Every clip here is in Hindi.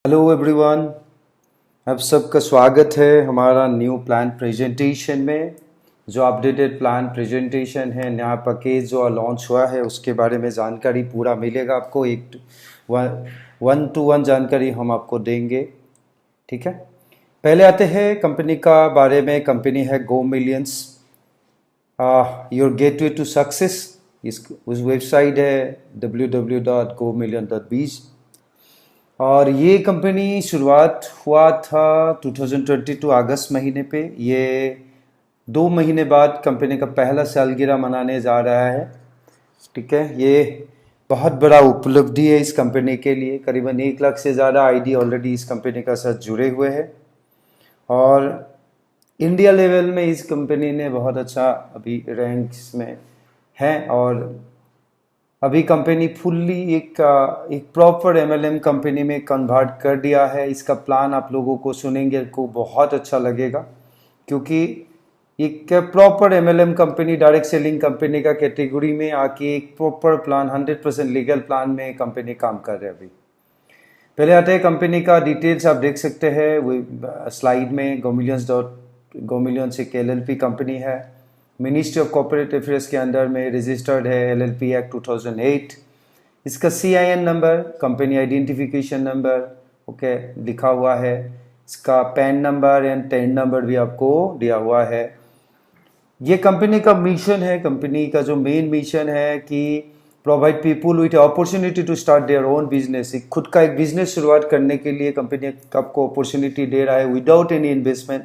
हेलो एवरीवन, आप सबका स्वागत है हमारा न्यू प्लान प्रेजेंटेशन में। जो अपडेटेड प्लान प्रेजेंटेशन है, नया पैकेज जो लॉन्च हुआ है उसके बारे में जानकारी पूरा मिलेगा आपको। वन टू वन जानकारी हम आपको देंगे, ठीक है। पहले आते हैं कंपनी का बारे में। कंपनी है go millions, your gateway to success. उस वेबसाइट है www.gomillion.biz और ये कंपनी शुरुआत हुआ था 2022 अगस्त महीने पे। ये 2 महीने बाद कंपनी का पहला सालगिरह मनाने जा रहा है, ठीक है। ये बहुत बड़ा उपलब्धि है इस कंपनी के लिए। करीबन 1 लाख से ज़्यादा आईडी ऑलरेडी इस कंपनी का साथ जुड़े हुए हैं और इंडिया लेवल में इस कंपनी ने बहुत अच्छा अभी रैंक्स में है। और अभी कंपनी फुल्ली एक प्रॉपर एमएलएम कंपनी में कन्वर्ट कर दिया है। इसका प्लान आप लोगों को सुनेंगे को बहुत अच्छा लगेगा, क्योंकि एक proper MLM company, direct selling company का कैटेगरी में आके एक प्रॉपर प्लान 100% लीगल प्लान में कंपनी काम कर रहे हैं। अभी पहले आते हैं कंपनी का डिटेल्स। आप देख सकते हैं स्लाइड में। गोमिलियंस एक एलएलपी कंपनी है, मिनिस्ट्री ऑफ कॉर्पोरेट अफेयर्स के अंडर में रजिस्टर्ड है, एलएलपी एक्ट 2008। इसका CIN number, company identification number, okay, लिखा हुआ है। इसका pan number and ten number भी आपको दिया हुआ है। ये कंपनी का मिशन है। कंपनी का जो मेन मिशन है कि provide people with opportunity to start their own business. खुद का एक बिजनेस शुरुआत करने के लिए कंपनी आपको अपॉर्चुनिटी दे रहा है विदाउट एनी इन्वेस्टमेंट।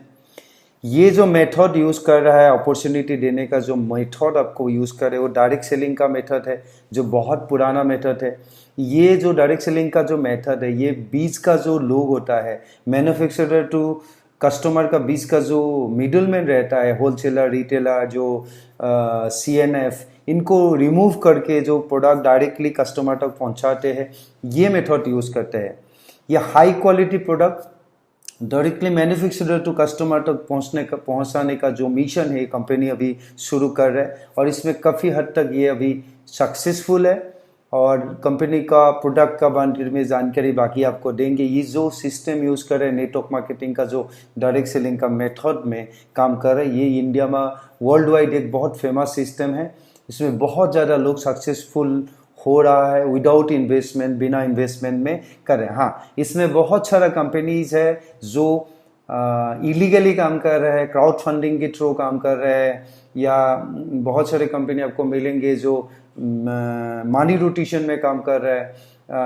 ये जो मेथड यूज़ कर रहा है, अपॉर्चुनिटी देने का जो मेथड आपको यूज़ कर रहे हो, वो डायरेक्ट सेलिंग का मेथड है, जो बहुत पुराना मेथड है। ये जो डायरेक्ट सेलिंग का जो मेथड है, ये बीच का जो लोग होता है, मैन्युफैक्चरर टू कस्टमर का बीच का जो मिडल मैन रहता है, होलसेलर, रिटेलर, जो सीएनएफ, इनको रिमूव करके जो प्रोडक्ट डायरेक्टली कस्टमर तक पहुंचाते हैं, ये मेथड यूज़ करते हैं। ये high quality product directly manufacturer to customer तक पहुंचाने का जो मिशन है, कंपनी अभी शुरू कर रहा है और इसमें काफ़ी हद तक ये अभी सक्सेसफुल है। और कंपनी का प्रोडक्ट का बारे में जानकारी बाकी आपको देंगे। ये जो सिस्टम यूज़ कर रहे हैं, नेटवर्क मार्केटिंग का जो डायरेक्ट सेलिंग का मेथड में काम कर रहे हैं, ये इंडिया में वर्ल्ड वाइड एक बहुत फेमस सिस्टम है। इसमें बहुत ज़्यादा लोग सक्सेसफुल हो रहा है विदाउट इन्वेस्टमेंट, बिना इन्वेस्टमेंट में कर रहे हैं। हाँ, इसमें बहुत सारा कंपनीज है जो इलीगली काम कर रहे हैं, क्राउड फंडिंग के थ्रू काम कर रहे हैं, या बहुत सारे कंपनी आपको मिलेंगे जो मनी रोटेशन में काम कर रहे हैं।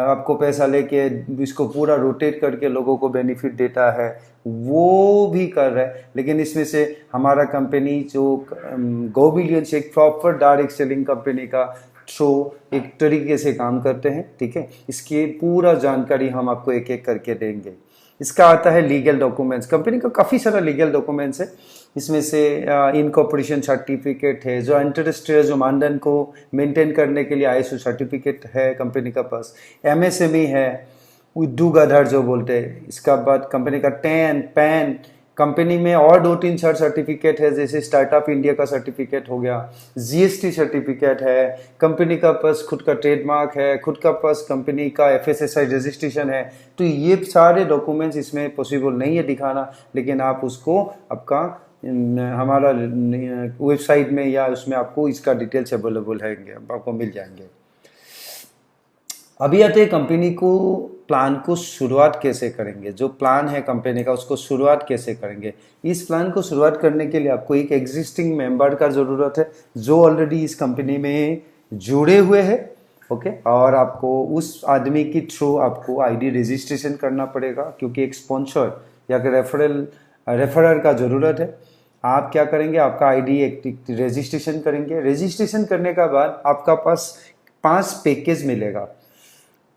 आपको पैसा लेके इसको पूरा रोटेट करके लोगों को बेनिफिट देता है, वो भी कर रहा है। लेकिन इसमें से हमारा कंपनी जो गो मिलियंस एक प्रॉपर डायरेक्ट सेलिंग कंपनी का थ्रू एक तरीके से काम करते हैं, ठीक है। इसकी पूरा जानकारी हम आपको एक एक करके देंगे। इसका आता है लीगल डॉक्यूमेंट्स। कंपनी का काफ़ी सारा लीगल डॉक्यूमेंट्स है। इसमें से इनकॉर्पोरेशन सर्टिफिकेट है, जो इंटरस्टेट जो मानदंड को मेंटेन करने के लिए आईएसओ सर्टिफिकेट है कंपनी का पास, एमएसएमई है, उद्योग आधार जो बोलते हैं। इसका बाद कंपनी का टैन, पैन, कंपनी में और 2-3 सर्टिफिकेट है, जैसे स्टार्टअप इंडिया का सर्टिफिकेट हो गया, जीएसटी सर्टिफिकेट है, कंपनी का पास खुद का ट्रेडमार्क है, खुद का पास कंपनी का एफएसएसआई रजिस्ट्रेशन है। तो ये सारे डॉक्यूमेंट्स इसमें पॉसिबल नहीं है दिखाना, लेकिन आप उसको आपका हमारा वेबसाइट में या उसमें आपको इसका डिटेल्स अवेलेबल है, आपको मिल जाएंगे। अभी आते हैं कंपनी को प्लान को शुरुआत कैसे करेंगे। जो प्लान है कंपनी का, उसको शुरुआत कैसे करेंगे। इस प्लान को शुरुआत करने के लिए आपको एक एग्जिस्टिंग मेंबर का ज़रूरत है, जो ऑलरेडी इस कंपनी में जुड़े हुए हैं, ओके। और आपको उस आदमी की थ्रू आपको आईडी रजिस्ट्रेशन करना पड़ेगा, क्योंकि एक स्पॉन्सर या रेफरर का ज़रूरत है। आप क्या करेंगे, आपका आईडी एक रजिस्ट्रेशन करेंगे। रजिस्ट्रेशन करने के बाद आपका पास 5 पैकेज मिलेगा।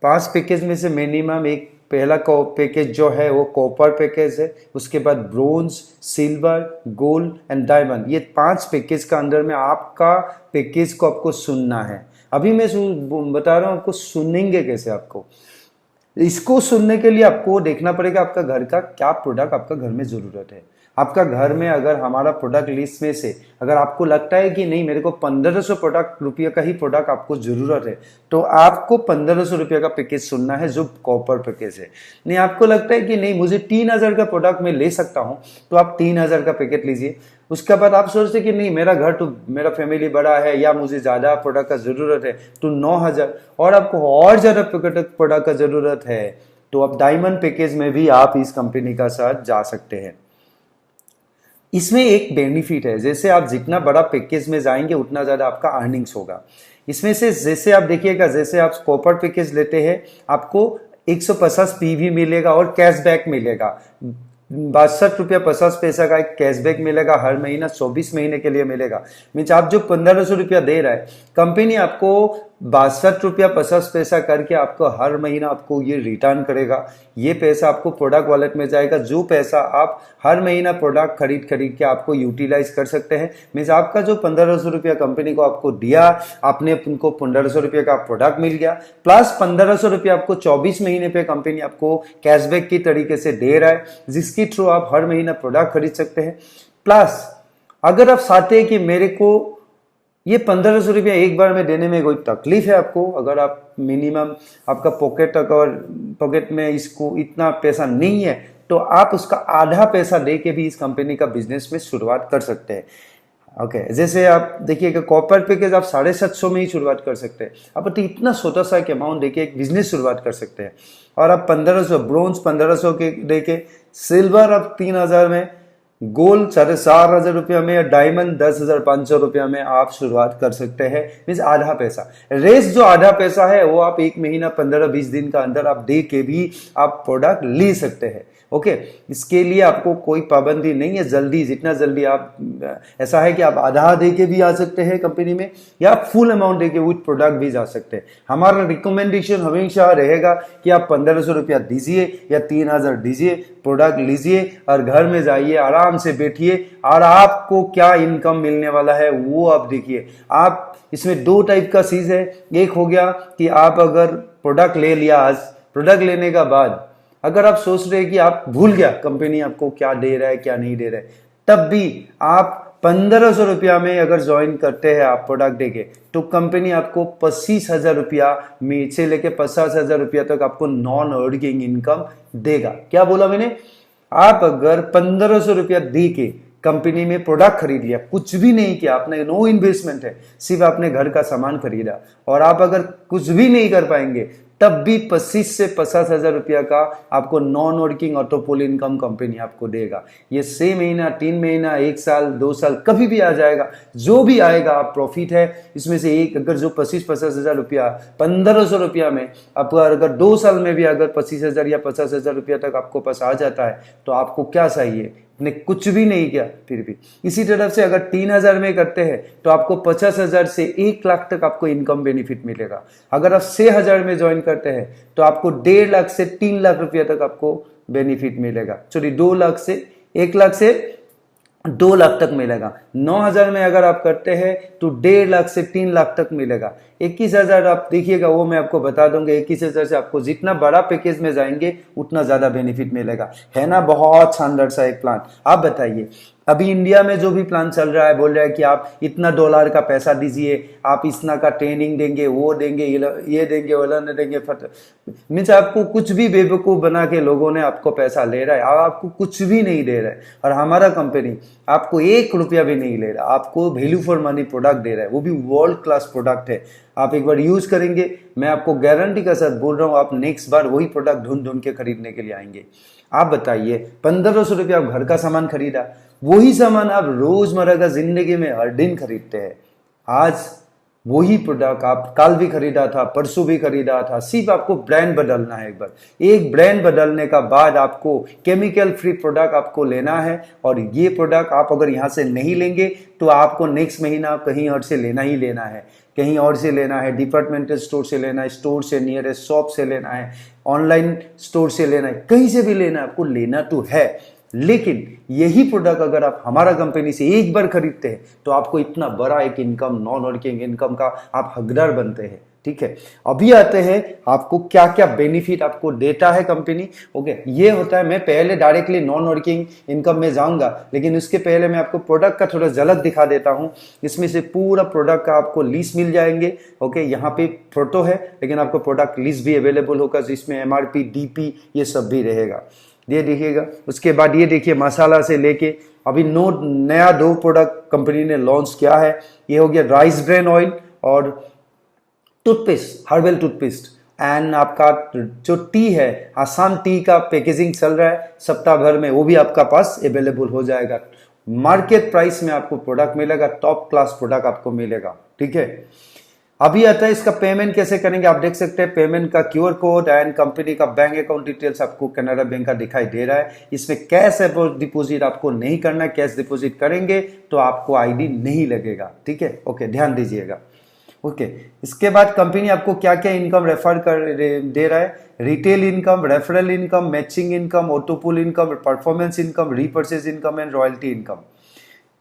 5 पैकेज में से मिनिमम एक पहला पैकेज जो है वो कॉपर पैकेज है, उसके बाद bronze, silver, gold and diamond. ये 5 पैकेज का अंदर में आपका पैकेज को आपको सुनना है। अभी मैं बता रहा हूँ आपको सुनेंगे कैसे। आपको इसको सुनने के लिए आपको देखना पड़ेगा आपका घर का क्या प्रोडक्ट आपका घर में ज़रूरत है। आपका घर में अगर हमारा प्रोडक्ट लिस्ट में से अगर आपको लगता है कि नहीं मेरे को 1500 रुपये का ही प्रोडक्ट आपको जरूरत है, तो आपको 1500 रुपये का पैकेज सुनना है जो कॉपर पैकेज है। नहीं आपको लगता है कि नहीं मुझे 3000 का प्रोडक्ट मैं ले सकता हूं, तो आप 3000 का पैकेज लीजिए। उसके बाद आप सोचते कि नहीं मेरा घर तो मेरा फैमिली बड़ा है या मुझे ज्यादा प्रोडक्ट का जरूरत है, तो 9000 और आपको और ज्यादा प्रोडक्ट का जरूरत है, तो आप डायमंड पैकेज में भी आप इस कंपनी का साथ जा सकते हैं। इसमें एक बेनिफिट है, जैसे आप जितना बड़ा पैकेज में जाएंगे उतना ज्यादा आपका अर्निंग्स होगा। इसमें से जैसे आप देखिएगा, जैसे आप कॉपर पैकेज लेते हैं आपको 150 पीवी मिलेगा और कैशबैक मिलेगा। 62 रुपया 50 पैसा का एक कैशबैक मिलेगा हर महीना, 24 महीने के लिए मिलेगा। मीन्स आप जो 1500 रुपया दे रहा है, कंपनी आपको 62 रुपया 50 पैसा करके आपको हर महीना आपको ये रिटर्न करेगा। ये पैसा आपको प्रोडक्ट वॉलेट में जाएगा, जो पैसा आप हर महीना प्रोडक्ट खरीद के आपको यूटिलाइज कर सकते हैं। मीन्स आपका जो 1500 रुपया कंपनी को आपको दिया, आपने उनको 1500 रुपये का प्रोडक्ट मिल गया, प्लस 1500 रुपया आपको 24 महीने पे कंपनी आपको कैशबैक की तरीके से दे रहा है, जिसकी थ्रू आप हर महीना प्रोडक्ट खरीद सकते हैं। प्लस अगर आप चाहते हैं कि मेरे को ये 1500 रुपया एक बार में देने में कोई तकलीफ है आपको, अगर आप मिनिमम आपका पॉकेट में इसको इतना पैसा नहीं है, तो आप उसका आधा पैसा दे के भी इस कंपनी का बिजनेस में शुरुआत कर सकते हैं। ओके, जैसे आप देखिएगा कॉपर पैकेज आप 750 में ही शुरुआत कर सकते हैं। आप तो इतना छोटा सा एक अमाउंट देके एक बिजनेस शुरुआत कर सकते हैं। और आप 1500 ब्रोंज 1500 के देके, सिल्वर आप 3000 में, गोल्ड 4500 रुपया में, या डायमंड 10,500 रुपया में आप शुरुआत कर सकते हैं। मीन्स आधा पैसा, रेस जो आधा पैसा है वो आप एक महीना 15-20 दिन का अंदर आप दे के भी आप प्रोडक्ट ले सकते हैं। ओके, इसके लिए आपको कोई पाबंदी नहीं है, जल्दी जितना जल्दी आप, ऐसा है कि आप आधा दे के भी आ सकते हैं कंपनी में, या फुल अमाउंट दे के विथ प्रोडक्ट भी जा सकते हैं। हमारा रिकमेंडेशन हमेशा रहेगा कि आप 1500 रुपया दीजिए या 3000 दीजिए, प्रोडक्ट लीजिए और घर में जाइए, आराम से बैठिए और आपको क्या इनकम मिलने वाला है वो आप देखिए। आप इसमें दो टाइप का चीज है, एक हो गया कि आप अगर प्रोडक्ट ले लिया, आज प्रोडक्ट लेने का बाद अगर आप सोच रहे हैं कि आप भूल गया कंपनी आपको क्या दे रहा है क्या नहीं दे रहा है, तब भी आप 1500 रुपया में अगर ज्वाइन करते हैं आप प्रोडक्ट देके, तो कंपनी आपको 25,000 रुपया में से लेके 50,000 रुपया तक आपको नॉन अर्निंग इनकम देगा। क्या बोला मैंने? आप अगर 1500 रुपया दे के कंपनी में प्रोडक्ट खरीद लिया, कुछ भी नहीं किया आपने, नो इन्वेस्टमेंट है, सिर्फ आपने घर का सामान खरीदा, और आप अगर कुछ भी नहीं कर पाएंगे तब भी 25 से 50,000 रुपया का आपको नॉन वर्किंग ऑटोपोल इनकम कंपनी आपको देगा। ये 6 महीना 3 महीना 1 साल 2 साल कभी भी आ जाएगा, जो भी आएगा आप प्रॉफिट है इसमें से एक, अगर जो 25-50,000 रुपया 1500 रुपया में आपको अगर 2 साल में भी अगर 25,000 या 50,000 रुपया तक आपको पास आ जाता है, तो आपको क्या चाहिए? ने कुछ भी नहीं किया फिर भी। इसी तरफ से अगर 3000 में करते हैं तो आपको 50,000 से 1 लाख तक आपको इनकम बेनिफिट मिलेगा। अगर आप 6000 में ज्वाइन करते हैं तो आपको 1.5 लाख से 3 लाख रुपया तक आपको बेनिफिट मिलेगा। सॉरी, 2 लाख से 1 लाख से 2 लाख तक मिलेगा। 9000 में अगर आप करते हैं तो 1.5 लाख से 3 लाख तक मिलेगा। 21,000 आप देखिएगा, वो मैं आपको बता दूंगा। 21,000 से आपको जितना बड़ा पैकेज में जाएंगे उतना ज्यादा बेनिफिट मिलेगा। है ना बहुत शानदार सा एक प्लान। आप बताइए, अभी इंडिया में जो भी प्लान चल रहा है, बोल रहा है कि आप इतना $1 का पैसा दीजिए, आप इतना का ट्रेनिंग देंगे, वो देंगे, ये देंगे, वो देंगे, मीन्स आपको कुछ भी बेवकूफ बना के लोगों ने आपको पैसा ले रहा है, आपको कुछ भी नहीं दे रहा है। और हमारा कंपनी आपको 1 रुपया भी नहीं ले रहा, आपको वैल्यू फॉर मनी प्रोडक्ट दे रहा है, वो भी वर्ल्ड क्लास प्रोडक्ट है। आप एक बार यूज करेंगे, मैं आपको गारंटी के साथ बोल रहा हूं, आप नेक्स्ट बार वही प्रोडक्ट ढूंढ के खरीदने के लिए आएंगे। आप बताइए, 1500 रुपया आप घर का सामान खरीदा, वही सामान आप रोजमर्रा का जिंदगी में हर दिन खरीदते हैं। आज वही प्रोडक्ट आप कल भी खरीदा था, परसों भी खरीदा था, सिर्फ आपको ब्रांड बदलना है। एक बार एक ब्रांड बदलने का बाद आपको केमिकल फ्री प्रोडक्ट आपको लेना है, और ये प्रोडक्ट आप अगर यहाँ से नहीं लेंगे तो आपको नेक्स्ट महीना कहीं और से लेना ही लेना है, कहीं और से लेना है, डिपार्टमेंटल स्टोर से लेना है, स्टोर से, नियरेस्ट शॉप से लेना है, ऑनलाइन स्टोर से लेना है, कहीं से भी लेना है, आपको लेना तो है। लेकिन यही प्रोडक्ट अगर आप हमारा कंपनी से एक बार खरीदते हैं तो आपको इतना बड़ा एक इनकम, नॉन वर्किंग इनकम का आप हकदार बनते हैं। ठीक है। अभी आते हैं आपको क्या क्या बेनिफिट आपको देता है कंपनी। ओके, ये होता है, मैं पहले डायरेक्टली नॉन वर्किंग इनकम में जाऊंगा, लेकिन उसके पहले मैं आपको प्रोडक्ट का थोड़ा झलक दिखा देता हूं। इसमें से पूरा प्रोडक्ट का आपको लिस्ट मिल जाएंगे। ओके, यहाँ पे फोटो है, लेकिन आपको प्रोडक्ट लिस्ट भी अवेलेबल होगा, जिसमें MRP, DP ये सब भी रहेगा। ये देखिएगा। उसके बाद ये देखिए, मसाला से लेके अभी नया 2 प्रोडक्ट कंपनी ने लॉन्च किया है। ये हो गया राइस ब्रेन ऑयल और टूथपेस्ट, हर्बल टूथपेस्ट। एंड आपका जो टी है, आसाम टी का पैकेजिंग चल रहा है सप्ताह भर में, वो भी आपका पास अवेलेबल हो जाएगा। मार्केट प्राइस में आपको प्रोडक्ट मिलेगा, टॉप क्लास प्रोडक्ट आपको मिलेगा, ठीक है। अभी आता है इसका पेमेंट कैसे करेंगे। आप देख सकते हैं पेमेंट का QR कोड एंड कंपनी का बैंक अकाउंट डिटेल्स आपको कैनरा बैंक का दिखाई दे रहा है। इसमें कैश डिपॉजिट आपको नहीं करना है। कैश डिपॉजिट करेंगे तो आपको ID नहीं लगेगा, ठीक है। ओके, ध्यान दीजिएगा। ओके, इसके बाद कंपनी आपको क्या क्या इनकम रेफर दे रहा है। Retail income, referral income, matching income, ऑटोपुल income, performance income, repurchase income and royalty income,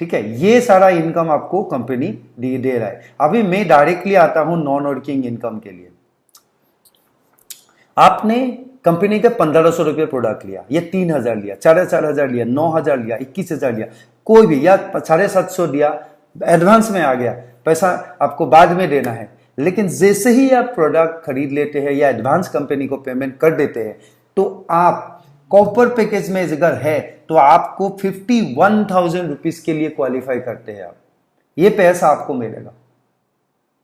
ठीक है। ये सारा इनकम आपको कंपनी दे रहा है। अभी मैं डायरेक्टली आता हूं नॉन वर्किंग इनकम के लिए। आपने कंपनी के 1500 रुपये प्रोडक्ट लिया, ये 3000 लिया, 4500 लिया, 9000 लिया, 21000 लिया, कोई भी, या 750 दिया, एडवांस में आ गया, पैसा आपको बाद में देना है। लेकिन जैसे ही आप प्रोडक्ट खरीद लेते हैं या एडवांस कंपनी को पेमेंट कर देते हैं, तो आप कॉपर पैकेज में अगर है तो आपको 51,000 रुपीज के लिए क्वालिफाई करते हैं आप, ये पैसा आपको मिलेगा।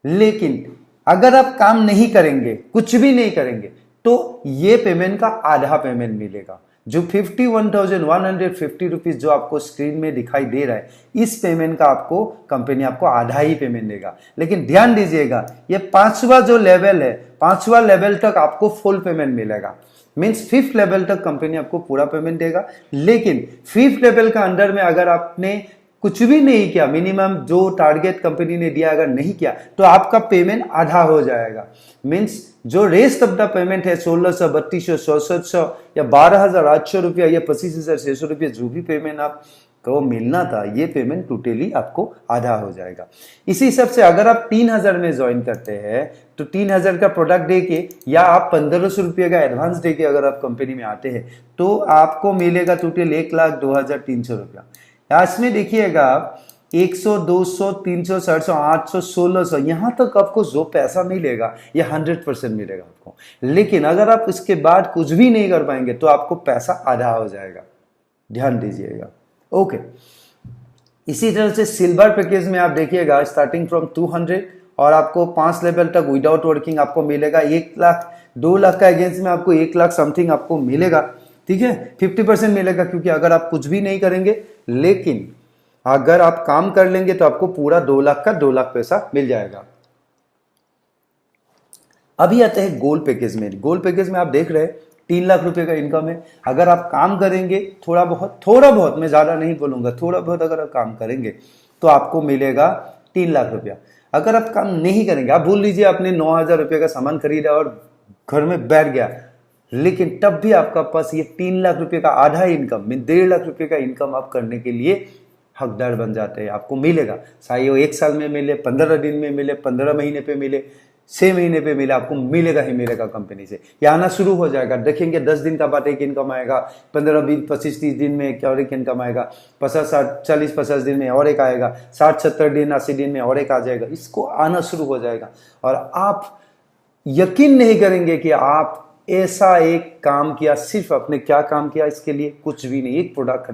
लेकिन अगर आप काम नहीं करेंगे, कुछ भी नहीं करेंगे, तो ये पेमेंट का आधा पेमेंट मिलेगा। जो 51,150 रुपीज जो आपको स्क्रीन में दिखाई दे रहा है, इस पेमेंट का आपको कंपनी आपको आधा ही पेमेंट देगा। लेकिन ध्यान दीजिएगा, ये 5वां जो लेवल है, 5वां लेवल तक आपको फुल पेमेंट मिलेगा। मीन्स 5th लेवल तक कंपनी आपको पूरा पेमेंट देगा। लेकिन 5th लेवल का अंडर में अगर आपने कुछ भी नहीं किया, मिनिमम जो टारगेट कंपनी ने दिया अगर नहीं किया, तो आपका पेमेंट आधा हो जाएगा। मीन्स जो रेस्ट ऑफ द पेमेंट है 1600, 3200, 6700 या 12,800 रुपया या 25,600 रुपया, जो भी पेमेंट आपको मिलना था, ये पेमेंट टोटली आपको आधा हो जाएगा। इसी हिसाब से अगर आप 3000 में ज्वाइन करते हैं तो 3000 का प्रोडक्ट देके या आप 1500 रुपये का एडवांस देके अगर आप कंपनी में आते हैं, तो आपको मिलेगा टोटल 1,02,300 रुपया। इसमें देखिएगा 100, 200, 300, 400, 800, 1600, यहां तक आपको जो पैसा मिलेगा ये 100% मिलेगा आपको। लेकिन अगर आप इसके बाद कुछ भी नहीं कर पाएंगे तो आपको पैसा आधा हो जाएगा, ध्यान दीजिएगा। ओके, इसी तरह से सिल्वर पैकेज में आप देखिएगा स्टार्टिंग फ्रॉम 200 और आपको 5 लेवल तक विदाउट वर्किंग आपको मिलेगा 1 लाख, 2 लाख का अगेंस्ट में आपको 1 लाख समथिंग आपको मिलेगा, ठीक है। 50% मिलेगा, क्योंकि अगर आप कुछ भी नहीं करेंगे, लेकिन अगर आप काम कर लेंगे तो आपको पूरा 2 लाख का 2 लाख पैसा मिल जाएगा। अभी आते हैं गोल्ड पैकेज में। गोल्ड पैकेज में आप देख रहे हैं 3 लाख रुपए का इनकम है। अगर आप काम करेंगे थोड़ा बहुत, मैं ज्यादा नहीं बोलूंगा, थोड़ा बहुत अगर आप काम करेंगे तो आपको मिलेगा 3 लाख रुपया। अगर आप काम नहीं करेंगे, आप भूल लीजिए आपने 9,000 रुपये का सामान खरीदा और घर में बैठ गया, लेकिन तब भी आपका पास ये 3 लाख रुपए का आधा इनकम में 1.5 लाख रुपए का इनकम आप करने के लिए हकदार बन जाते हैं। आपको मिलेगा, चाहे वो 1 साल में मिले, 15 दिन में मिले, 15 महीने पे मिले, 6 महीने पे मिले, आपको मिलेगा ही मिलेगा कंपनी से। ये आना शुरू हो जाएगा। देखेंगे 10 दिन का बाद एक इनकम आएगा, 15, 20, 25, 30 दिन में और एक इनकम आएगा, 50, 60, 40, 50 दिन में और एक आएगा, 60, 70 दिन, 80 दिन में और एक आ जाएगा। इसको आना शुरू हो जाएगा और आप यकीन नहीं करेंगे कि आप ऐसा एक काम किया। सिर्फ आपने क्या काम किया इसके लिए? कुछ भी नहीं, एक प्रोडक्ट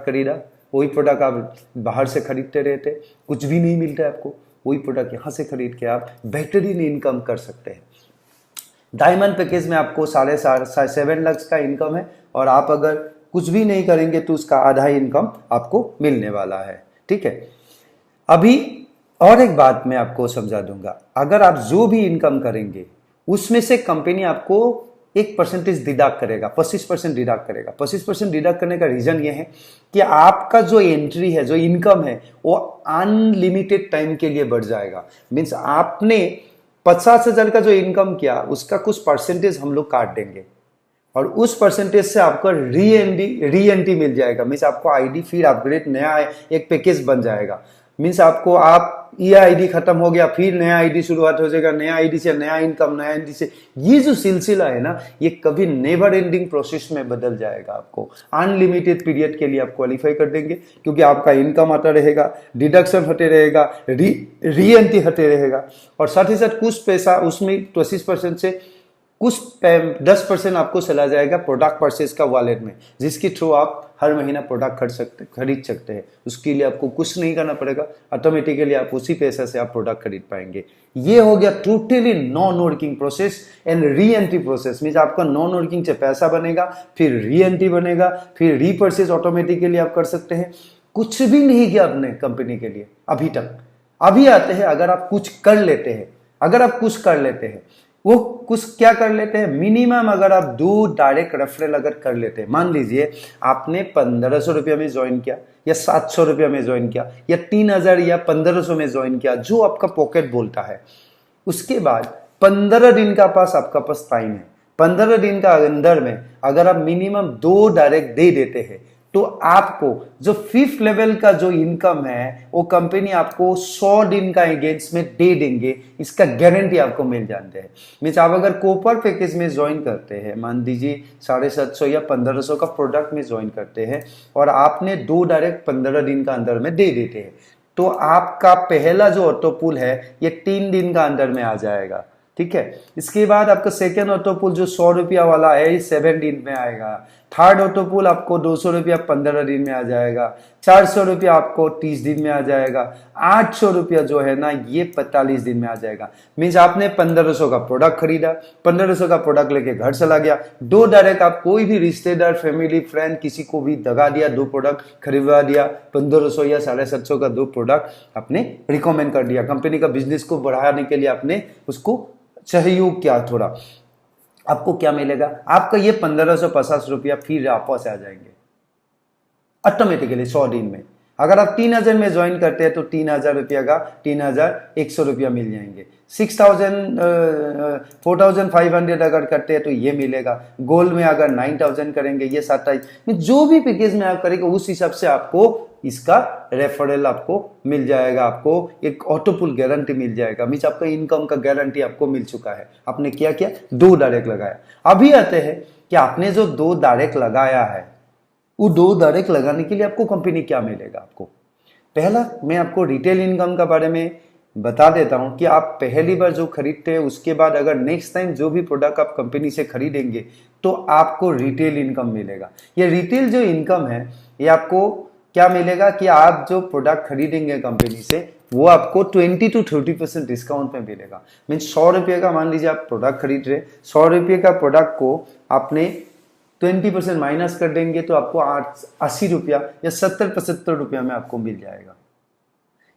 खरीदा, वही प्रोडक्ट आप बाहर से खरीदते रहते, कुछ भी नहीं मिलता है आपको, वही प्रोडक्ट यहां से खरीद के आप बेहतरीन इनकम कर सकते हैं। डायमंड पैकेज में आपको 7.5 लाख का इनकम है और आप अगर कुछ भी नहीं करेंगे तो उसका आधा इनकम आपको मिलने वाला है, ठीक है। अभी और एक बात मैं आपको समझा दूंगा, अगर आप जो भी इनकम करेंगे उसमें से कंपनी आपको एक परसेंटेज डिडक्ट करेगा, 25% डिडक्ट करेगा। 25% डिडक्ट करने का रीजन ये है कि आपका जो एंट्री है, जो इनकम है, वो अनलिमिटेड टाइम के लिए बढ़ जाएगा। मीन्स आपने 50,000 का जो इनकम किया उसका कुछ परसेंटेज हम लोग काट देंगे और उस परसेंटेज से आपका री एंट्री मिल जाएगा। मीन्स आपको ID फिर अपग्रेड नया एक पैकेज बन जाएगा। मीन्स आपको आप ये आईडी खत्म हो गया, फिर नया आईडी शुरुआत हो जाएगा, नया आईडी से नया इनकम, नया आईडी से, ये जो सिलसिला है ना, ये कभी नेवर एंडिंग प्रोसेस में बदल जाएगा। आपको अनलिमिटेड पीरियड के लिए आप क्वालिफाई कर देंगे, क्योंकि आपका इनकम आता रहेगा, डिडक्शन होते रहेगा, री एंट्री होते रहेगा, और साथ ही साथ कुछ पैसा उसमें 25% से कुछ 10% आपको चला जाएगा प्रोडक्ट परचेज का वॉलेट में, जिसके थ्रू आप हर महीना प्रोडक्ट खरीद सकते हैं। उसके लिए आपको कुछ नहीं करना पड़ेगा, ऑटोमेटिकली आप उसी पैसे से आप प्रोडक्ट खरीद पाएंगे। ये हो गया totally non working process and re entry process. Means आपका नॉन वर्किंग से पैसा बनेगा, फिर री एंट्री बनेगा, फिर रीपर्चेज ऑटोमेटिकली आप कर सकते हैं। कुछ भी नहीं किया आपने कंपनी के लिए अभी तक। अभी आते हैं, अगर आप कुछ कर लेते हैं, वो कुछ क्या कर लेते हैं, मिनिमम अगर आप 2 डायरेक्ट रेफरल अगर कर लेते हैं, मान लीजिए आपने 1500 रुपया में ज्वाइन किया, या 700 रुपया में ज्वाइन किया, या 3000 या 1500 में ज्वाइन किया, जो आपका पॉकेट बोलता है। उसके बाद 15 दिन का आपका पास टाइम है। 15 दिन का अंदर में अगर आप मिनिमम 2 डायरेक्ट दे देते हैं, तो आपको जो 5th लेवल का जो इनकम है, वो कंपनी आपको 100 दिन का अगेंस्ट में दे देंगे। इसका गारंटी आपको मिल जाते हैं। मीन्स आप अगर कॉपर पैकेज में ज्वाइन करते हैं, मान लीजिए 750 या 1500 का प्रोडक्ट में ज्वाइन करते हैं, और आपने 2 डायरेक्ट 15 दिन का अंदर में दे देते हैं, तो आपका पहला जो ऑटो पुल है ये 3 दिन का अंदर में आ जाएगा। ठीक है, इसके बाद आपका सेकेंड ऑटो पुल जो 100 रुपया वाला है, ये 7 दिन में आएगा। थर्ड ऑटो पुल आपको 200 रुपया 15 दिन में आ जाएगा। 400 रुपया आपको 30 दिन में आ जाएगा। 800 रुपया जो है ना, ये 45 दिन में आ जाएगा। मीन्स आपने 1500 का प्रोडक्ट खरीदा, 1500 का प्रोडक्ट लेके घर चला गया, 2 डायरेक्ट आप कोई भी रिश्तेदार, फैमिली, फ्रेंड, किसी को भी दगा दिया, 2 प्रोडक्ट खरीदवा दिया, 1500 या 750 का 2 प्रोडक्ट आपने रिकमेंड कर दिया। कंपनी का बिजनेस को बढ़ाने के लिए आपने उसको सहयोग किया थोड़ा। आपको क्या मिलेगा, आपका ये 1550 रुपया फिर वापस आ जाएंगे ऑटोमेटिकली 100 दिन में। अगर आप 3000 में ज्वाइन करते हैं तो 3000 रुपया का 3100 रुपया मिल जाएंगे। 4500 अगर करते हैं तो ये मिलेगा। गोल्ड में अगर 9000 करेंगे, ये 27, जो भी पैकेज में आप करेंगे उस हिसाब से आपको इसका रेफरल आपको मिल जाएगा। आपको एक ऑटोपुल गारंटी मिल जाएगा। मीन्स आपका इनकम का गारंटी आपको मिल चुका है। आपने क्या किया, 2 डायरेक्ट लगाया। अभी आते हैं कि आपने जो 2 डायरेक्ट लगाया है, वो 2 डायरेक्ट लगाने के लिए आपको कंपनी क्या मिलेगा। आपको पहला, मैं आपको रिटेल इनकम के बारे में बता देता हूं कि आप पहली बार जो खरीदते हैं, उसके बाद अगर नेक्स्ट टाइम जो भी प्रोडक्ट आप कंपनी से खरीदेंगे तो आपको रिटेल इनकम मिलेगा। ये रिटेल जो इनकम है, ये आपको क्या मिलेगा कि आप जो प्रोडक्ट खरीदेंगे कंपनी से, वो आपको 20 to 30% डिस्काउंट में मिलेगा। मीन्स 100 रुपये का मान लीजिए आप प्रोडक्ट खरीद रहे, 100 रुपये का प्रोडक्ट को आपने 20% माइनस कर देंगे तो आपको 80 रुपया या 70-75 रुपया में आपको मिल जाएगा।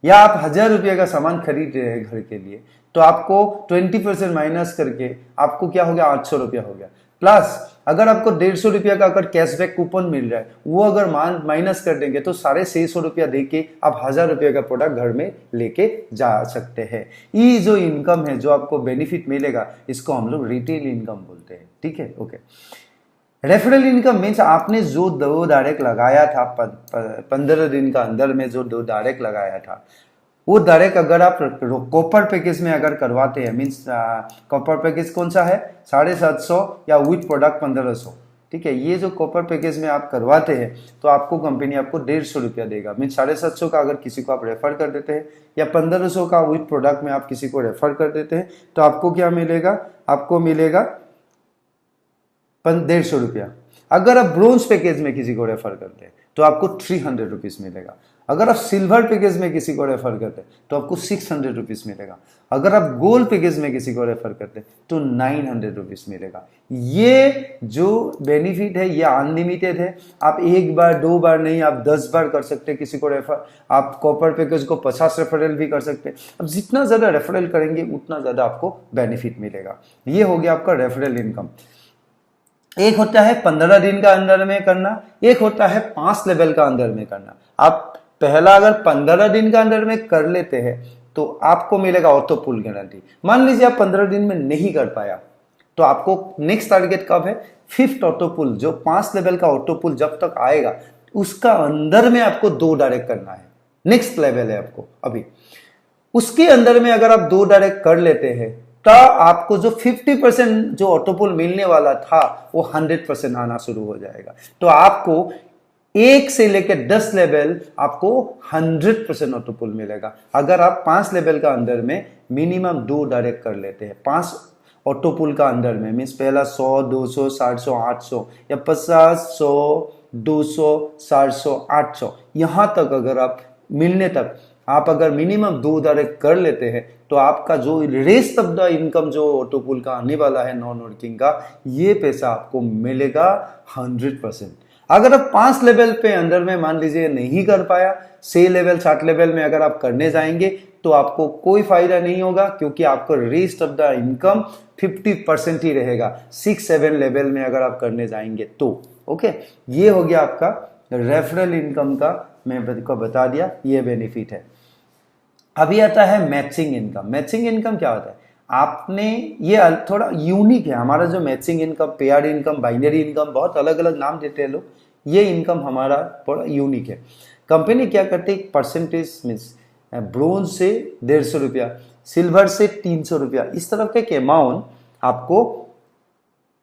या आप 1000 रुपये का सामान खरीद रहे हैं घर के लिए, तो आपको 20% माइनस करके आपको क्या हो गया, 800 रुपया हो गया। प्लस अगर आपको 150 रुपया का अगर कैशबैक कूपन मिल रहा है, वो अगर माइनस कर देंगे तो 650 रुपया देके आप 1000 रुपये का प्रोडक्ट घर में लेके जा सकते हैं। ये जो इनकम है, जो आपको बेनिफिट मिलेगा, इसको हम लोग रिटेल इनकम बोलते हैं। ठीक है, ओके। रेफरल इनकम मीन्स आपने जो 2 डायरेक्ट लगाया था 15 दिन का अंदर में, जो 2 डायरेक्ट लगाया था, वो डायरेक्ट अगर आप कॉपर पैकेज में अगर करवाते हैं, मीन्स कॉपर पैकेज कौन सा है, 750 या विथ प्रोडक्ट 1500। ठीक है, ये जो कॉपर पैकेज में आप करवाते हैं तो आपको कंपनी आपको 150 रुपया देगा। मीन्स 750 का अगर किसी को आप रेफर कर देते हैं, या 1500 का विथ प्रोडक्ट में आप किसी को रेफर कर देते हैं, तो आपको क्या मिलेगा, आपको मिलेगा 150 रुपया। अगर आप ब्रोंज पैकेज में किसी को रेफर करते हैं तो आपको 300 रुपीज मिलेगा। अगर आप सिल्वर पैकेज में किसी को रेफर करते हैं तो आपको 600 रुपीज मिलेगा। अगर आप गोल्ड पैकेज में किसी को रेफर करते हैं तो 900 रुपीज मिलेगा। ये जो बेनिफिट है ये अनलिमिटेड है। आप 1 बार 2 बार नहीं, आप 10 बार कर सकते हैं किसी को रेफर। आप कॉपर पैकेज को 50 रेफरल भी कर सकते हैं। अब जितना ज्यादा रेफरल करेंगे उतना ज्यादा आपको बेनिफिट मिलेगा। ये हो गया आपका रेफरल इनकम। एक होता है 15 दिन का अंदर में करना, एक होता है 5 लेवल का अंदर में करना। आप पहला अगर 15 दिन का अंदर में कर लेते हैं तो आपको मिलेगा ऑटो पुल गारंटी। मान लीजिए आप 15 दिन में नहीं कर पाया तो आपको नेक्स्ट टारगेट कब है, 5th ऑटो पुल, जो 5 लेवल का ऑटो पुल जब तक आएगा उसका अंदर में आपको 2 डायरेक्ट करना है। नेक्स्ट लेवल है आपको अभी। उसके अंदर में अगर आप 2 डायरेक्ट कर लेते हैं तो आपको जो 50% जो ऑटोपुल मिलने वाला था वो 100% आना शुरू हो जाएगा। तो आपको 1 से लेकर 10 लेवल आपको 100% ऑटोपुल मिलेगा अगर आप 5 लेवल का अंदर में मिनिमम 2 डायरेक्ट कर लेते हैं। 5 ऑटोपुल का अंदर में मीन्स पहला 100, 200, 700, 800 या 50, 100, 200, 700, 800 यहां तक अगर आप मिलने तक आप अगर मिनिमम 2 डायरेक्ट कर लेते हैं तो आपका जो रेस्ट ऑफ द इनकम जो ऑटोपुल का आने वाला है नॉन वर्किंग का, ये पैसा आपको मिलेगा 100%। अगर आप 5 लेवल पे अंदर में मान लीजिए नहीं कर पाया, 6 लेवल 7 लेवल में अगर आप करने जाएंगे तो आपको कोई फायदा नहीं होगा, क्योंकि आपको रेस्ट ऑफ द इनकम 50% ही रहेगा 6-7 लेवल में अगर आप करने जाएंगे तो। ओके, ये हो गया आपका रेफरल इनकम का, मैं को बता दिया, ये बेनिफिट है। अभी आता है मैचिंग इनकम। मैचिंग इनकम क्या होता है? आपने ये थोड़ा यूनिक है हमारा जो matching income, paired income, binary income, बहुत अलग अलग नाम देते हैं लोग। ये इनकम हमारा थोड़ा यूनिक है। कंपनी क्या करती है, परसेंटेज मीन्स ब्रोंज से 150 रुपया, सिल्वर से 300 रुपया, इस तरह का एक अमाउंट आपको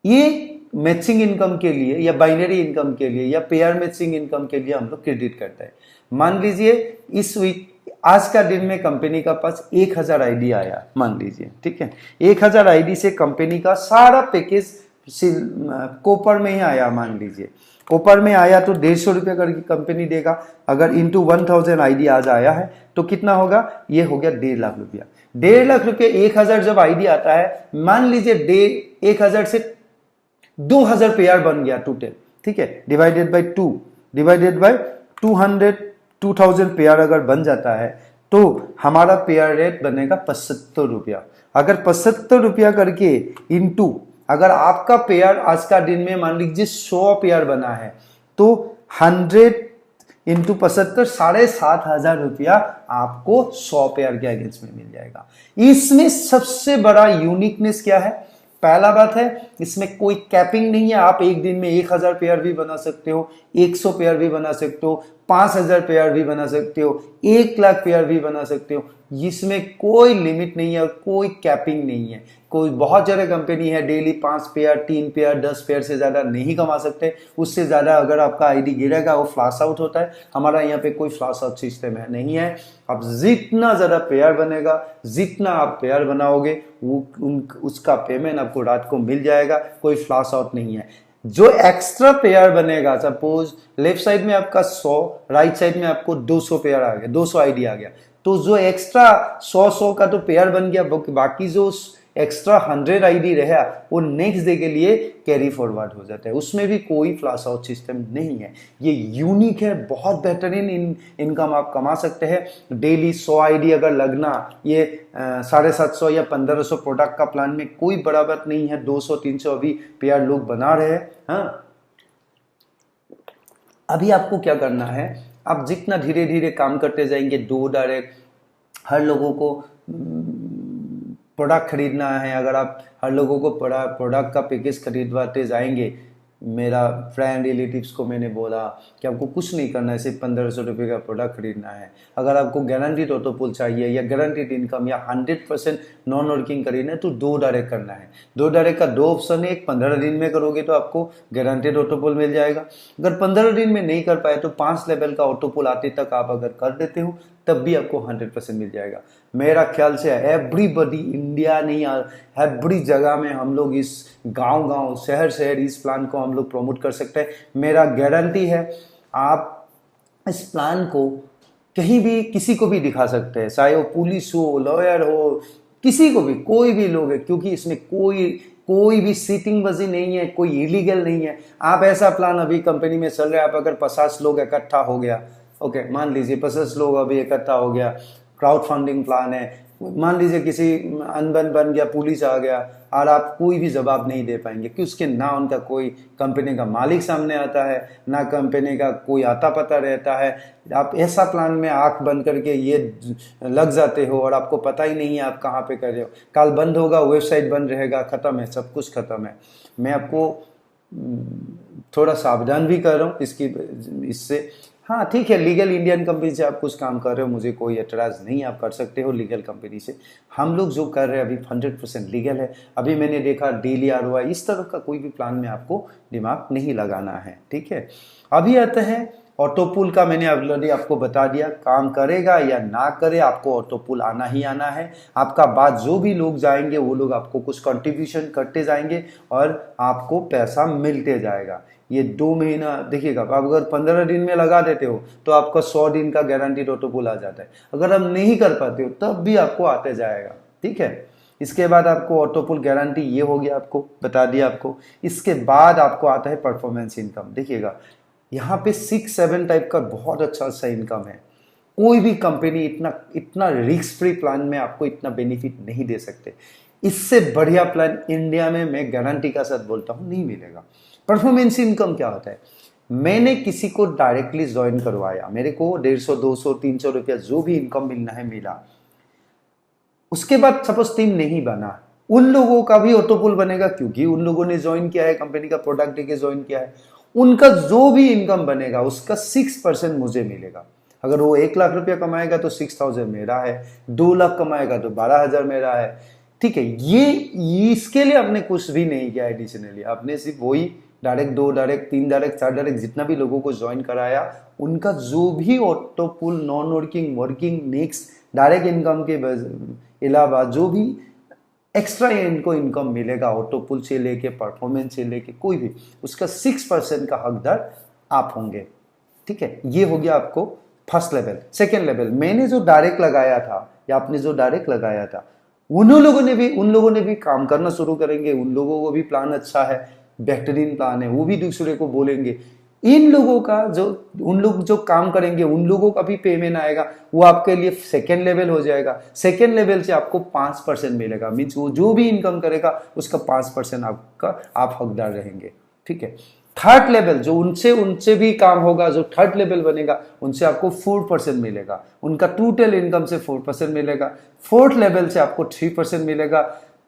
ये मैचिंग इनकम के लिए या बाइनरी इनकम के लिए या पेयर मैचिंग इनकम के लिए हम लोग क्रेडिट करते हैं। मान लीजिए इस वीक आज का दिन में कंपनी का पास 1000 आईडी आया, मान लीजिए, ठीक है, 1000 आईडी से कंपनी का सारा पैकेज कॉपर में ही आया। मान लीजिए कॉपर में आया तो 150 रुपये करके कंपनी देगा। अगर इंटू 1000 आईडी आज आया है तो कितना होगा, ये हो गया 1.5 लाख रुपया। 1.5 लाख रुपये 1000 जब आईडी आता है, मान लीजिए 1000 से 2000 पेयर बन गया टोटल, ठीक है, divided by 2 divided by 2000 pair अगर बन जाता है तो हमारा पेयर रेट बनेगा 75 रुपया। अगर 75 रुपया करके इंटू अगर आपका पेयर आज का दिन में मान लीजिए 100 पेयर बना है तो 100 इंटू 75 7,500 रुपया आपको 100 पेयर के अगेंस्ट में मिल जाएगा। इसमें सबसे बड़ा यूनिकनेस क्या है? पहला बात है इसमें कोई कैपिंग नहीं है। आप एक दिन में 1000 पेयर भी बना सकते हो, 100 पेयर भी बना सकते हो, 5000 पेयर भी बना सकते हो, 1 लाख पेयर भी बना सकते हो। इसमें कोई लिमिट नहीं है और कोई कैपिंग नहीं है। कोई बहुत ज्यादा कंपनी है डेली 5 पेयर, 3 पेयर, 10 पेयर से ज्यादा नहीं कमा सकते। उससे ज्यादा अगर आपका आईडी गिरेगा वो फ्लैश आउट होता है। हमारा यहाँ पे कोई फ्लैश आउट सिस्टम है नहीं है। अब जितना ज्यादा पेयर बनेगा, जितना आप पेयर बनाओगे उसका पेमेंट आपको रात को मिल जाएगा। कोई फ्लैश आउट नहीं है। जो एक्स्ट्रा पेयर बनेगा, सपोज लेफ्ट साइड में आपका 100, राइट साइड में आपको 200 पेयर आ गया, 200 आईडी आ गया, तो जो एक्स्ट्रा 100 का तो पेयर बन गया, बाकी जो एक्स्ट्रा 100 आईडी रहा वो नेक्स्ट डे के लिए कैरी फॉरवर्ड हो जाता है। उसमें भी कोई फ्लैश आउट सिस्टम नहीं है। ये यूनिक है, बहुत बेहतरीन इनकम आप कमा सकते हैं। डेली 100 आईडी अगर लगना, ये 750 या 1500 प्रोडक्ट का प्लान में कोई बड़ा बात नहीं है। 200-300 अभी पेयर लोग बना रहे हैं। हाँ, अभी आपको क्या करना है, आप जितना धीरे धीरे काम करते जाएंगे, 2 डायरेक्ट हर लोगों को प्रोडक्ट खरीदना है। अगर आप हर लोगों को प्रोडक्ट का पैकेज खरीदवाते जाएंगे, मेरा फ्रेंड रिलेटिव्स को मैंने बोला कि आपको कुछ नहीं करना है, सिर्फ 1500 रुपये का प्रोडक्ट खरीदना है। अगर आपको गारंटीड ऑटोपुल चाहिए या गारंटीड इनकम या 100% नॉन वर्किंग खरीदना है तो 2 डायरेक्ट करना है। 2 डायरेक्ट का 2 ऑप्शन है। एक 15 दिन में करोगे तो आपको गारंटीड ऑटोपुल मिल जाएगा। अगर 15 दिन में नहीं कर पाए तो 5 लेवल का ऑटोपुल आते तक आप अगर कर देते हो तब भी आपको 100% मिल जाएगा। मेरा ख्याल से एवरीबॉडी, इंडिया नहीं, एवरी जगह में हम लोग इस गांव शहर इस प्लान को हम लोग प्रमोट कर सकते हैं। मेरा गारंटी है आप इस प्लान को कहीं भी किसी को भी दिखा सकते हैं, चाहे वो पुलिस हो, लॉयर हो, किसी को भी, कोई भी लोग है, क्योंकि इसमें कोई भी सीटिंग बाजी नहीं है, कोई इलीगल नहीं है। आप ऐसा प्लान अभी कंपनी में चल रहा है, आप अगर 50 लोग इकट्ठा हो गया, ओके, मान लीजिए 50 लोग अभी इकट्ठा हो गया, क्राउड फंडिंग प्लान है, मान लीजिए किसी अनबन बन गया, पुलिस आ गया और आप कोई भी जवाब नहीं दे पाएंगे कि उसके ना उनका कोई कंपनी का मालिक सामने आता है, ना कंपनी का कोई आता पता रहता है। आप ऐसा प्लान में आंख बंद करके ये लग जाते हो और आपको पता ही नहीं है आप कहाँ पे कर रहे हो। कल बंद होगा, वेबसाइट बंद रहेगा, खत्म है, सब कुछ खत्म है। मैं आपको थोड़ा सावधान भी कर रहा हूँ इससे। हाँ ठीक है, लीगल इंडियन कंपनी से आप कुछ काम कर रहे हो, मुझे कोई एतराज़ नहीं, आप कर सकते हो लीगल कंपनी से। हम लोग जो कर रहे हैं अभी 100% लीगल है। अभी मैंने देखा डेली ROI, इस तरह का कोई भी प्लान में आपको दिमाग नहीं लगाना है, ठीक है। अभी आते हैं ऑटोपुल का। मैंने ऑलरेडी आपको बता दिया, काम करेगा या ना करे आपको ऑटोपुल आना ही आना है। आपका बाद जो भी लोग जाएंगे वो लोग आपको कुछ कंट्रीब्यूशन करते जाएंगे और आपको पैसा मिलते जाएगा। ये 2 महीना देखिएगा, आप अगर 15 दिन में लगा देते हो तो आपका 100 दिन का गारंटीड ऑटोपुल आ जाता है। अगर आप नहीं कर पाते हो तब भी आपको आते जाएगा, ठीक है। इसके बाद आपको ऑटोपुल गारंटी ये हो गया, आपको बता दिया आपको। इसके बाद आपको आता है परफॉर्मेंस इनकम। देखिएगा यहाँ पे 6-7 टाइप का बहुत अच्छा सा इनकम है। कोई भी कंपनी इतना रिस्क फ्री प्लान में आपको इतना बेनिफिट नहीं दे सकते। इससे बढ़िया प्लान इंडिया में मैं गारंटी का साथ बोलता हूँ नहीं मिलेगा। परफॉर्मेंस इनकम क्या होता है? मैंने किसी को डायरेक्टली ज्वाइन करवाया, मेरे को 150, 200, 300 रुपया जो भी इनकम मिलना है मिला। उसके बाद सपोज टीम नहीं बना, उन लोगों का भी ऑटोपुल बनेगा क्योंकि उन लोगों ने ज्वाइन किया है, कंपनी का प्रोडक्ट देके ज्वाइन किया है। उनका जो भी इनकम बनेगा उसका 6% मुझे मिलेगा। अगर वो 1 लाख रुपया कमाएगा तो 6,000 मेरा है, 2 लाख कमाएगा तो 12,000 मेरा है, ठीक है। ये इसके लिए आपने कुछ भी नहीं किया एडिशनली, आपने सिर्फ वही डायरेक्ट 2 डायरेक्ट 3 डायरेक्ट 4 डायरेक्ट जितना भी लोगों को ज्वाइन कराया, उनका जो भी ऑटोपुल non working working next direct income के अलावा जो भी एक्स्ट्रा इनको इनकम मिलेगा ऑटोपुल से लेके परफॉर्मेंस से लेके कोई भी, उसका 6% का हकदार आप होंगे, ठीक है। ये हो गया आपको फर्स्ट लेवल। सेकेंड लेवल, मैंने जो डायरेक्ट लगाया था या आपने जो डायरेक्ट लगाया था, उन लोगों ने भी काम करना शुरू करेंगे। उन लोगों को भी प्लान अच्छा है, बेहतरीन प्लान है, वो भी दूसरे को बोलेंगे। इन लोगों का उन लोग जो काम करेंगे उन लोगों का भी पेमेंट आएगा, वो आपके लिए सेकेंड लेवल हो जाएगा। सेकेंड लेवल से आपको 5% मिलेगा, मीन्स वो जो भी इनकम करेगा उसका 5% आप हकदार रहेंगे, ठीक है। थर्ड लेवल जो उनसे भी काम होगा, जो थर्ड लेवल बनेगा उनसे आपको 4% मिलेगा, उनका टोटल इनकम से 4% मिलेगा। फोर्थ लेवल से आपको 3% मिलेगा,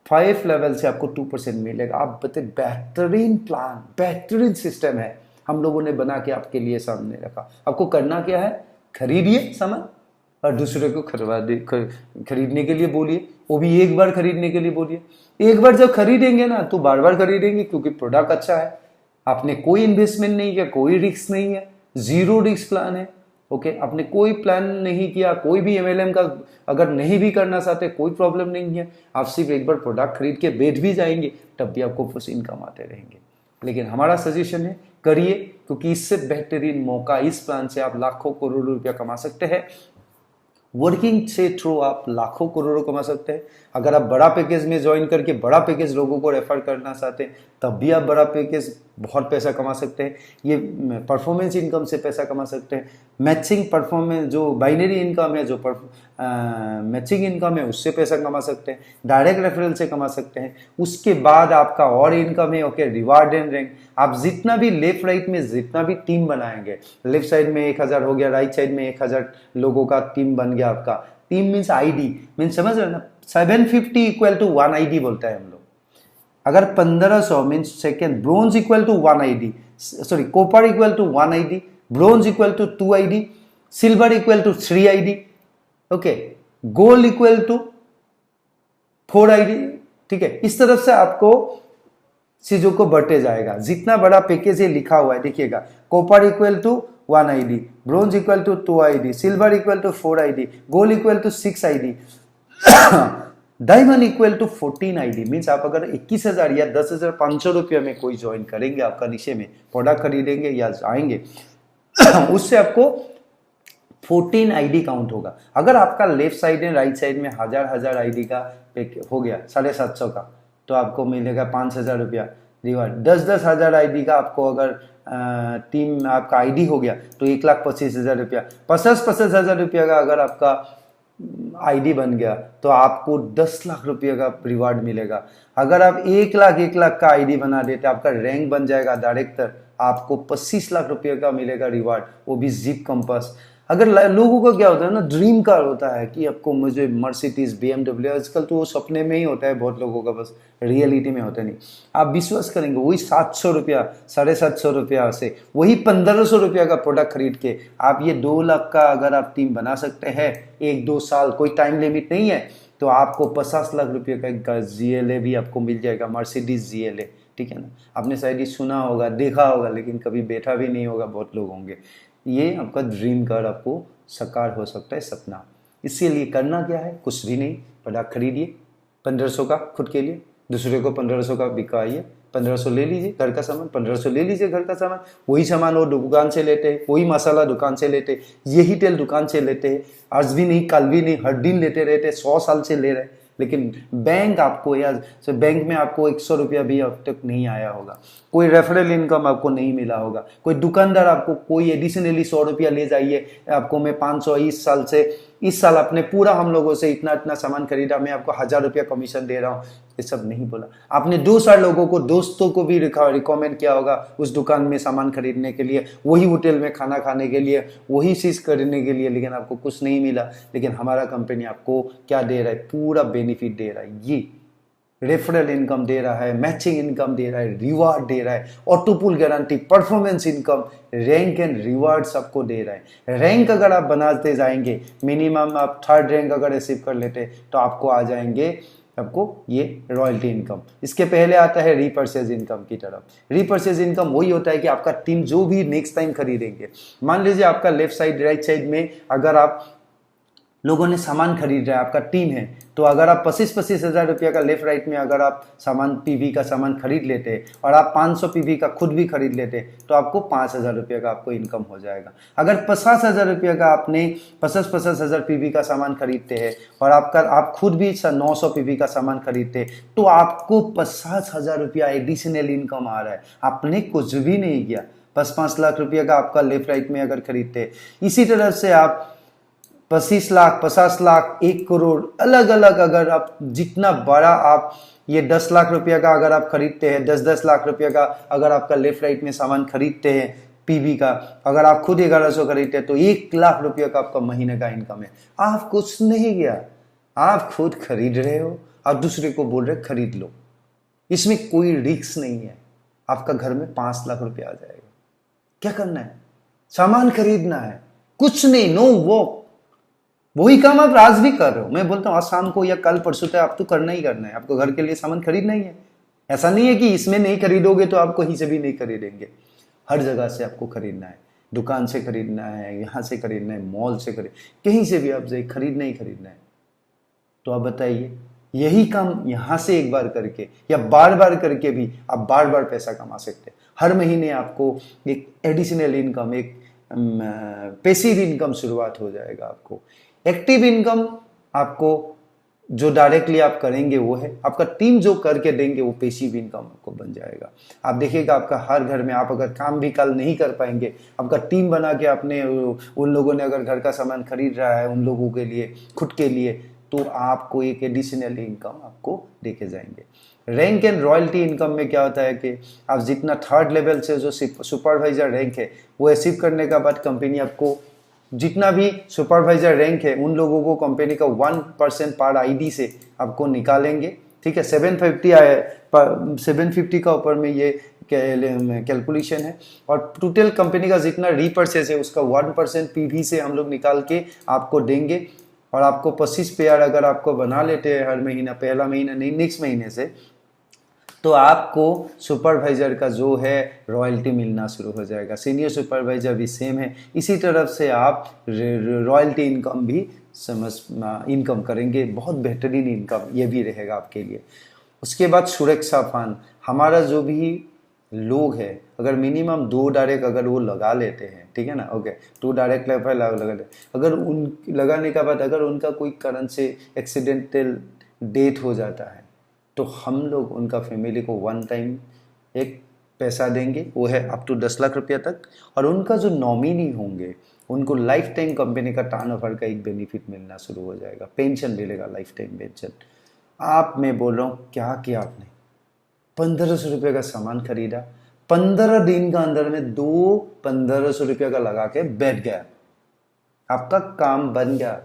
5 लेवल से आपको 2% मिलेगा। आप बताइए, बेहतरीन प्लान, बेहतरीन सिस्टम है हम लोगों ने बना के आपके लिए सामने रखा। आपको करना क्या है? खरीदिए सामान और दूसरे को खरीदने के लिए बोलिए, वो भी एक बार खरीदने के लिए बोलिए। एक बार जब खरीदेंगे ना तो बार बार खरीदेंगे क्योंकि प्रोडक्ट अच्छा है। आपने कोई इन्वेस्टमेंट नहीं किया, कोई रिस्क नहीं है, 0 रिस्क प्लान है, ओके। आपने कोई प्लान नहीं किया, कोई भी MLM का अगर नहीं भी करना चाहते कोई प्रॉब्लम नहीं है। आप सिर्फ एक बार प्रोडक्ट खरीद के बैठ भी जाएंगे तब भी आपको कुछ इनकम आते रहेंगे। लेकिन हमारा सजेशन है करिए, क्योंकि इससे बेहतरीन मौका, इस प्लान से आप लाखों करोड़ों रुपया कमा सकते हैं। वर्किंग से थ्रू आप लाखों करोड़ों कमा सकते हैं। अगर आप बड़ा पैकेज में ज्वाइन करके बड़ा पैकेज लोगों को रेफर करना चाहते हैं तब भी आप बड़ा पैकेज बहुत पैसा कमा सकते हैं। ये परफॉर्मेंस इनकम से पैसा कमा सकते हैं। मैचिंग परफॉर्मेंस जो बाइनरी इनकम है, जो मैचिंग इनकम है, उससे पैसा कमा सकते हैं। डायरेक्ट रेफरल से कमा सकते हैं। उसके बाद आपका और इनकम है, ओके, रिवार्ड एंड रैंक। आप जितना भी लेफ्ट राइट में जितना भी टीम बनाएंगे, लेफ्ट साइड में 1000 हो गया, राइट साइड में 1000 लोगों का टीम बन गया। आपका टीम मीन्स ID, मीन्स समझ रहे ना, 750 इक्वल टू 1 ID बोलता है हम लोग। अगर 1500 means second, bronze equal to 1 ID, sorry copper equal to 1 ID, bronze equal to 2 ID, silver equal to 3 ID, okay, gold equal to 4 ID, ठीक है। इस तरफ से आपको चीजों को बढ़ते जाएगा। जितना बड़ा पैकेज ये लिखा हुआ है देखिएगा, copper equal to 1 ID, bronze equal to 2 ID, silver equal to 4 ID, gold equal to 6 ID, diamond equal to 14 ID। Means आप अगर 21,000 या 10,500 रुपये में कोई ज्वाइन करेंगे, आपका नीचे में प्रोडक्ट खरीदेंगे या आएंगे उससे आपको 14 ID काउंट होगा। अगर आपका left side and right side में 1000 ID का हो गया 750 का, तो आपको मिलेगा 5,000 रुपया रिवार्ड। 10,000 ID का आपको अगर टीम आपका ID हो गया तो 1,25,000 रुपया। 50,000 रुपया का अगर आपका ID बन गया तो आपको 10 लाख रुपये का रिवार्ड मिलेगा। अगर आप 1 लाख का ID बना देते, आपका रैंक बन जाएगा डायरेक्टर, आपको 25 लाख रुपये का मिलेगा रिवार्ड, वो भी जिप कंपास। अगर लोगों का क्या होता है ना, ड्रीम कार होता है कि आपको मुझे मर्सिडीज BMW, आजकल तो वो सपने में ही होता है बहुत लोगों का, बस रियलिटी में होता नहीं। आप विश्वास करेंगे वही 700 रुपया, 750 रुपया से वही 1500 रुपया का प्रोडक्ट खरीद के आप ये 2 लाख का अगर आप टीम बना सकते हैं 1-2 साल, कोई टाइम लिमिट नहीं है, तो आपको 50 लाख रुपये का एक GLA भी आपको मिल जाएगा, मर्सिडीज GLA, ठीक है ना। आपने शायद ये सुना होगा, देखा होगा, लेकिन कभी बैठा भी नहीं होगा, बहुत लोग होंगे। ये आपका ड्रीम कार आपको साकार हो सकता है, सपना। इसके लिए करना क्या है, कुछ भी नहीं, प्रोडक्ट खरीदिए 1500 का खुद के लिए, दूसरे को 1500 का बिकाइए, 1500 ले लीजिए घर का सामान, 1500 ले लीजिए घर का सामान। वही सामान वो दुकान से लेते हैं, वही मसाला दुकान से लेते हैं, यही तेल दुकान से लेते हैं, आज भी नहीं कल भी नहीं, हर दिन लेते रहते, 100 साल से ले रहे हैं। लेकिन बैंक आपको या बैंक में आपको 100 रुपया भी अब तक नहीं आया होगा, कोई रेफरल इनकम आपको नहीं मिला होगा, कोई दुकानदार आपको कोई एडिशनली 100 रुपया ले जाइए, आपको मैं 500, इस साल आपने पूरा हम लोगों से इतना इतना सामान खरीदा, मैं आपको 1000 रुपया कमीशन दे रहा हूँ, ये सब नहीं बोला। आपने 2 साल लोगों को, दोस्तों को भी रिकमेंड किया होगा उस दुकान में सामान खरीदने के लिए, वही होटल में खाना खाने के लिए, वही चीज करने के लिए, लेकिन आपको कुछ नहीं मिला। लेकिन हमारा कंपनी आपको क्या दे रहा है, पूरा बेनिफिट दे रहा है, ये रेफरल इनकम दे रहा है, मैचिंग इनकम दे रहा है, रिवार्ड दे रहा है, ऑटोपुल guarantee, performance income, rank and reward सबको दे रहा है। रैंक अगर आप बनाते जाएंगे, मिनिमम आप 3rd रैंक अगर अचीव कर लेते तो आपको आ जाएंगे आपको ये रॉयल्टी इनकम। इसके पहले आता है रीपर्चेज इनकम की तरफ। रीपर्चेज इनकम वही होता है कि आपका टीम जो भी नेक्स्ट टाइम खरीदेंगे, मान लीजिए आपका लेफ्ट साइड राइट साइड में अगर आप लोगों ने सामान खरीद रहा है, आपका टीम है, तो अगर आप 25-25 हजार रुपया का लेफ्ट राइट में अगर आप सामान पीवी का सामान खरीद लेते हैं और आप 500 पीवी का खुद भी खरीद लेते हैं, तो आपको 5000 रुपया का आपको इनकम हो जाएगा। अगर 50,000 रुपया का आपने 50,000 पीवी का सामान खरीदते हैं और आप खुद भी 900 पीवी का सामान खरीदते हैं, तो आपको 50,000 रुपया एडिशनल इनकम आ रहा है। आपने कुछ भी नहीं किया, बस 5 लाख रुपया का आपका लेफ्ट राइट में अगर खरीदते हैं। इसी तरह से आप 25 लाख, 50 लाख, 1 करोड़, अलग अलग अगर आप जितना बड़ा आप ये 10 लाख रुपया का अगर आप खरीदते हैं, 10-10 लाख रुपया का अगर आपका लेफ्ट राइट में सामान खरीदते हैं पीवी का, अगर आप खुद 1100 खरीदते हैं तो 1 लाख रुपया का आपका महीने का इनकम है। आप कुछ नहीं किया, आप खुद खरीद रहे हो, आप दूसरे को बोल रहे खरीद लो। इसमें कोई रिस्क नहीं है, आपका घर में 5 लाख रुपया आ जाएगा। क्या करना है, सामान खरीदना है, कुछ नहीं, नो वर्क। वही काम आप आज भी कर रहे हो। मैं बोलता हूँ आज शाम को या कल परसों तक आप तो करना ही करना है, आपको घर के लिए सामान खरीदना ही है। ऐसा नहीं है कि इसमें नहीं खरीदोगे तो आप कहीं से भी नहीं खरीदेंगे, हर जगह से आपको खरीदना है, दुकान से खरीदना है, यहाँ से खरीदना है, मॉल से कहीं से भी आप जाइए, खरीदना ही खरीदना है। तो आप बताइए, यही काम यहाँ से एक बार करके या बार बार करके भी आप बार बार पैसा कमा सकते हैं। हर महीने आपको एक एडिशनल इनकम, एक पैसिव इनकम शुरुआत हो जाएगा। आपको एक्टिव इनकम आपको जो डायरेक्टली आप करेंगे वो है, आपका टीम जो करके देंगे वो पैसिव इनकम आपको बन जाएगा। आप देखिएगा आपका हर घर में, आप अगर काम भी कल नहीं कर पाएंगे, आपका टीम बना के आपने उन लोगों ने अगर घर का सामान खरीद रहा है उन लोगों के लिए, खुद के लिए, तो आपको एक एडिशनल इनकम आपको देके जाएंगे। रैंक एंड रॉयल्टी इनकम में क्या होता है कि आप जितना 3rd लेवल से जो सुपरवाइजर रैंक है वो अचीव करने के बाद कंपनी आपको जितना भी सुपरवाइजर रैंक है उन लोगों को कंपनी का 1% पर आईडी से आपको निकालेंगे, ठीक है। 750 का ऊपर में ये कैलकुलेशन है, और टोटल कंपनी का जितना रीपर्चेज है उसका 1% पीवी से हम लोग निकाल के आपको देंगे। और आपको 25 पेयर अगर आपको बना लेते हैं हर महीना, पहला महीना नहीं नेक्स्ट महीने से, तो आपको सुपरवाइजर का जो है रॉयल्टी मिलना शुरू हो जाएगा। सीनियर सुपरवाइजर भी सेम है, इसी तरफ से आप रॉयल्टी इनकम भी इनकम करेंगे, बहुत बेहतरीन इनकम ये भी रहेगा आपके लिए। उसके बाद सुरक्षा फंड, हमारा जो भी लोग है अगर मिनिमम 2 डायरेक्ट अगर वो लगा लेते हैं, ठीक है ना, ओके, 2 डायरेक्ट लगा लेते, अगर उन लगाने के बाद अगर उनका कोई कारण से एक्सीडेंटल डेथ हो जाता है तो हम लोग उनका फैमिली को 1 टाइम एक पैसा देंगे, वो है अप टू 10 लाख रुपया तक। और उनका जो नॉमिनी होंगे उनको लाइफ टाइम कंपनी का टर्नओवर का एक बेनिफिट मिलना शुरू हो जाएगा, पेंशन मिलेगा, लाइफ टाइम पेंशन। आप, मैं बोल रहा हूँ क्या किया आपने, 1500 रुपये का सामान खरीदा, 15 दिन का अंदर में 1500 रुपये का लगा के बैठ गया, आपका काम बन गया।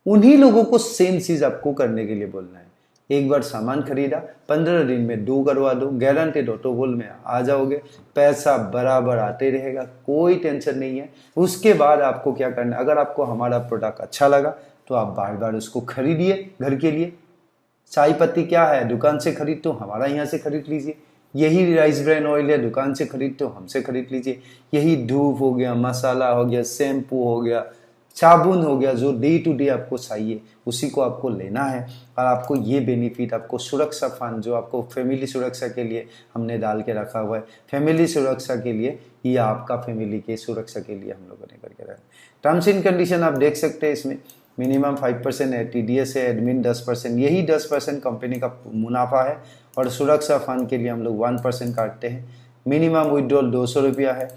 उन्हीं लोगों को सेम चीज आपको करने के लिए बोलना है। एक बार सामान खरीदा, 15 दिन में डू करवा दो, गारंटेड ऑटोवोल में आ जाओगे, पैसा बराबर आते रहेगा, कोई टेंशन नहीं है। उसके बाद आपको क्या करना है, अगर आपको हमारा प्रोडक्ट अच्छा लगा तो आप बार बार उसको खरीदिए घर के लिए। चाय पत्ती क्या है, दुकान से खरीद तो हमारा यहाँ से खरीद लीजिए। यही राइस ब्रान ऑयल है, दुकान से खरीद तो हमसे खरीद लीजिए। यही धूप हो गया, मसाला हो गया, शैम्पू हो गया, साबुन हो गया, जो डे टू डे आपको चाहिए उसी को आपको लेना है। और आपको ये बेनिफिट, आपको सुरक्षा फंड जो आपको फैमिली सुरक्षा के लिए हमने डाल के रखा हुआ है, फैमिली सुरक्षा के लिए, ये आपका फैमिली के सुरक्षा के लिए हम लोगों ने करके रखा। टर्म्स एंड कंडीशन आप देख सकते हैं, इसमें मिनिमम 5% है, TDS है, एडमिन 10%, यही 10% कंपनी का मुनाफा है। और सुरक्षा फंड के लिए हम लोग 1% काटते हैं। मिनिमम विड्रॉल 200 रुपया है।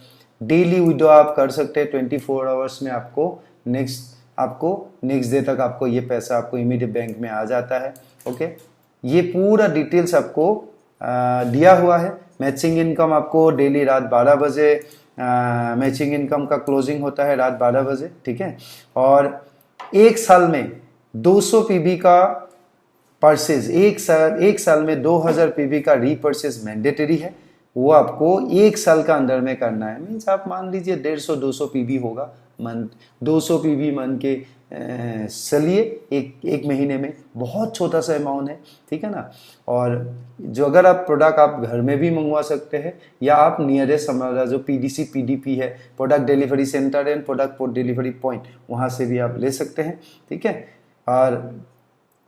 डेली विड्रॉ आप कर सकते हैं 24 आवर्स में। आपको नेक्स्ट डे तक आपको ये पैसा आपको इमीडिएट बैंक में आ जाता है। ओके, ये पूरा डिटेल्स आपको दिया हुआ है। मैचिंग इनकम आपको डेली रात 12 बजे मैचिंग इनकम का क्लोजिंग होता है, रात 12 बजे, ठीक है। और एक साल में 200 PV का परचेज, एक साल में 2000 PV का रीपर्चेज मैंडेटरी है। वो आपको एक साल का अंदर में करना है। मीन्स आप मान लीजिए 150-200 PV होगा मंथ, 200 PV मन के चलिए एक महीने में, बहुत छोटा सा अमाउंट है, ठीक है ना। और जो अगर आप प्रोडक्ट आप घर में भी मंगवा सकते हैं, या आप नियरेस्ट हमारा जो PDC PDP है, product delivery centre and product delivery point, वहाँ से भी आप ले सकते हैं, ठीक है। और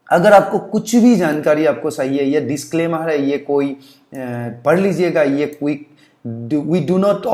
अगर आपको कुछ भी जानकारी आपको चाहिए, ये डिस्क्लेमर है, ये कोई पढ़ लीजिएगा। ये quick, we do not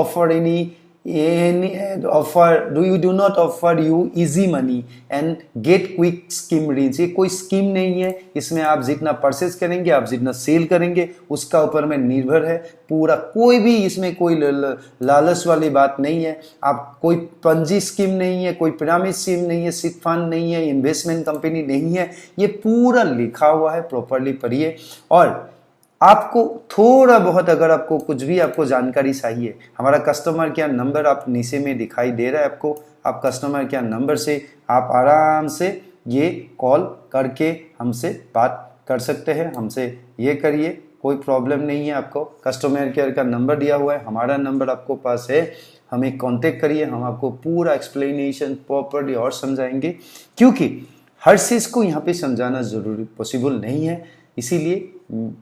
offer you easy money and get quick scheme range। ये कोई स्कीम नहीं है, इसमें आप जितना परचेज करेंगे, आप जितना सेल करेंगे, उसका ऊपर में निर्भर है पूरा। कोई भी इसमें कोई लालच वाली बात नहीं है। आप कोई पंजी स्कीम नहीं है, कोई पिरामिड स्कीम नहीं है, सिट फंड नहीं है, इन्वेस्टमेंट कंपनी नहीं है। ये पूरा लिखा हुआ है, प्रॉपरली पढ़िए। और आपको थोड़ा बहुत अगर आपको कुछ भी आपको जानकारी चाहिए, हमारा कस्टमर केयर नंबर आप नीचे में दिखाई दे रहा है आपको। आप कस्टमर केयर नंबर से आप आराम से ये कॉल करके हमसे बात कर सकते हैं। हमसे ये करिए, कोई प्रॉब्लम नहीं है। आपको कस्टमर केयर का नंबर दिया हुआ है, हमारा नंबर आपको पास है, हमें कांटेक्ट करिए। हम आपको पूरा एक्सप्लेनेशन प्रॉपरली और समझाएंगे, क्योंकि हर चीज़ को यहाँ पे समझाना ज़रूरी पॉसिबल नहीं है। इसीलिए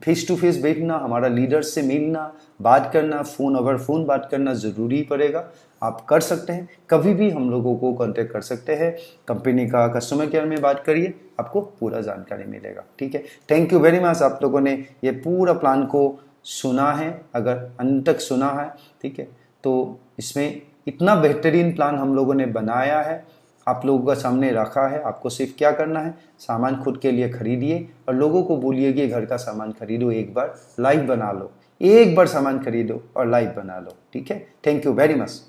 फेस टू फेस बैठना, हमारा लीडर से मिलना, बात करना, फ़ोन ओवर फ़ोन बात करना ज़रूरी पड़ेगा। आप कर सकते हैं, कभी भी हम लोगों को कांटेक्ट कर सकते हैं। कंपनी का कस्टमर केयर में बात करिए, आपको पूरा जानकारी मिलेगा, ठीक है। Thank you very much. आप लोगों ने ये पूरा प्लान को सुना है, अगर अंत तक सुना है, ठीक है, तो इसमें इतना बेहतरीन प्लान हम लोगों ने बनाया है, आप लोगों का सामने रखा है। आपको सिर्फ क्या करना है, सामान खुद के लिए खरीदिए और लोगों को बोलिए कि घर का सामान खरीदो, एक बार लाइव बना लो, एक बार सामान खरीदो और लाइव बना लो, ठीक है। Thank you very much.